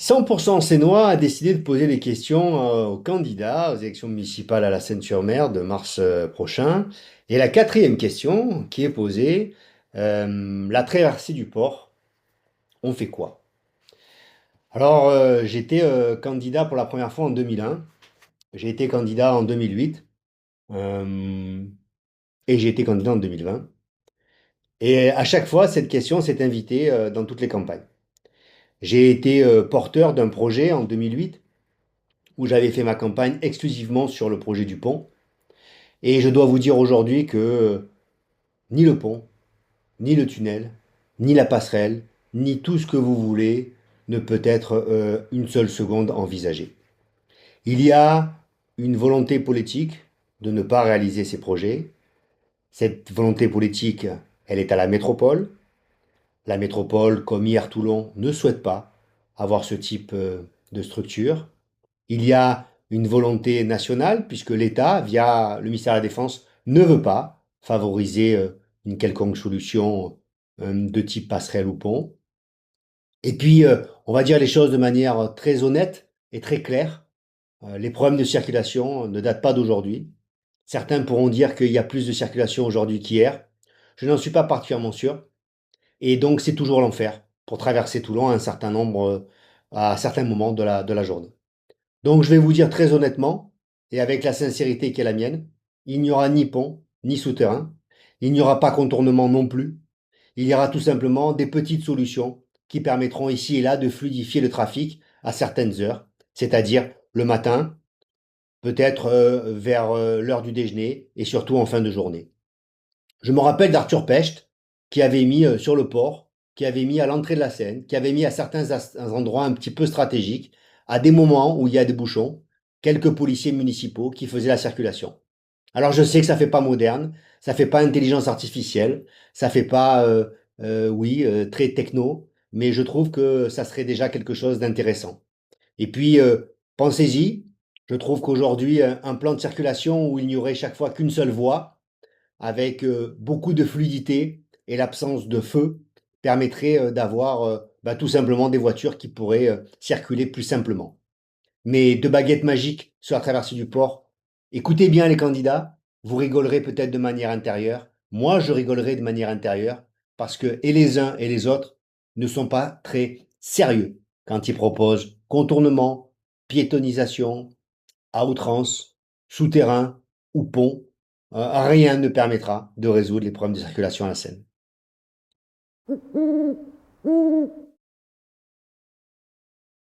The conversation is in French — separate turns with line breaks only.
100% Sénois a décidé de poser des questions aux candidats aux élections municipales à la Seine-sur-Mer de mars prochain. Et la quatrième question qui est posée, la traversée du port, on fait quoi? Alors, j'étais candidat pour la première fois en 2001, j'ai été candidat en 2008, euh, et j'ai été candidat en 2020. Et à chaque fois, cette question s'est invitée dans toutes les campagnes. J'ai été porteur d'un projet en 2008 où j'avais fait ma campagne exclusivement sur le projet du pont. Et je dois vous dire aujourd'hui que ni le pont, ni le tunnel, ni la passerelle, ni tout ce que vous voulez ne peut être une seule seconde envisagé. Il y a une volonté politique de ne pas réaliser ces projets. Cette volonté politique, elle est à la métropole. La métropole, comme hier Toulon, ne souhaite pas avoir ce type de structure. Il y a une volonté nationale, puisque l'État, via le ministère de la Défense, ne veut pas favoriser une quelconque solution de type passerelle ou pont. Et puis, on va dire les choses de manière très honnête et très claire. Les problèmes de circulation ne datent pas d'aujourd'hui. Certains pourront dire qu'il y a plus de circulation aujourd'hui qu'hier. Je n'en suis pas particulièrement sûr. Et donc, c'est toujours l'enfer pour traverser Toulon à un certain nombre, à certains moments de la journée. Donc je vais vous dire très honnêtement, et avec la sincérité qui est la mienne, il n'y aura ni pont, ni souterrain, il n'y aura pas contournement non plus, il y aura tout simplement des petites solutions qui permettront ici et là de fluidifier le trafic à certaines heures, c'est-à-dire le matin, peut-être vers l'heure du déjeuner et surtout en fin de journée. Je me rappelle d'Arthur Pecht qui avait mis sur le port, qui avait mis à l'entrée de la Seine, qui avait mis à certains endroits un petit peu stratégiques, à des moments où il y a des bouchons, quelques policiers municipaux qui faisaient la circulation. Alors je sais que ça fait pas moderne, ça fait pas intelligence artificielle, ça fait pas, oui, très techno, mais je trouve que ça serait déjà quelque chose d'intéressant. Et puis, pensez-y, je trouve qu'aujourd'hui, un plan de circulation où il n'y aurait chaque fois qu'une seule voie, avec beaucoup de fluidité et l'absence de feu permettrait d'avoir bah, tout simplement des voitures qui pourraient circuler plus simplement. Mais de baguettes magiques sur la traversée du port, écoutez bien les candidats, vous rigolerez peut-être de manière intérieure. Moi, je rigolerai de manière intérieure parce que et les uns et les autres ne sont pas très sérieux quand ils proposent contournement, piétonisation, à outrance, souterrain ou pont, rien ne permettra de résoudre les problèmes de circulation à la Seine.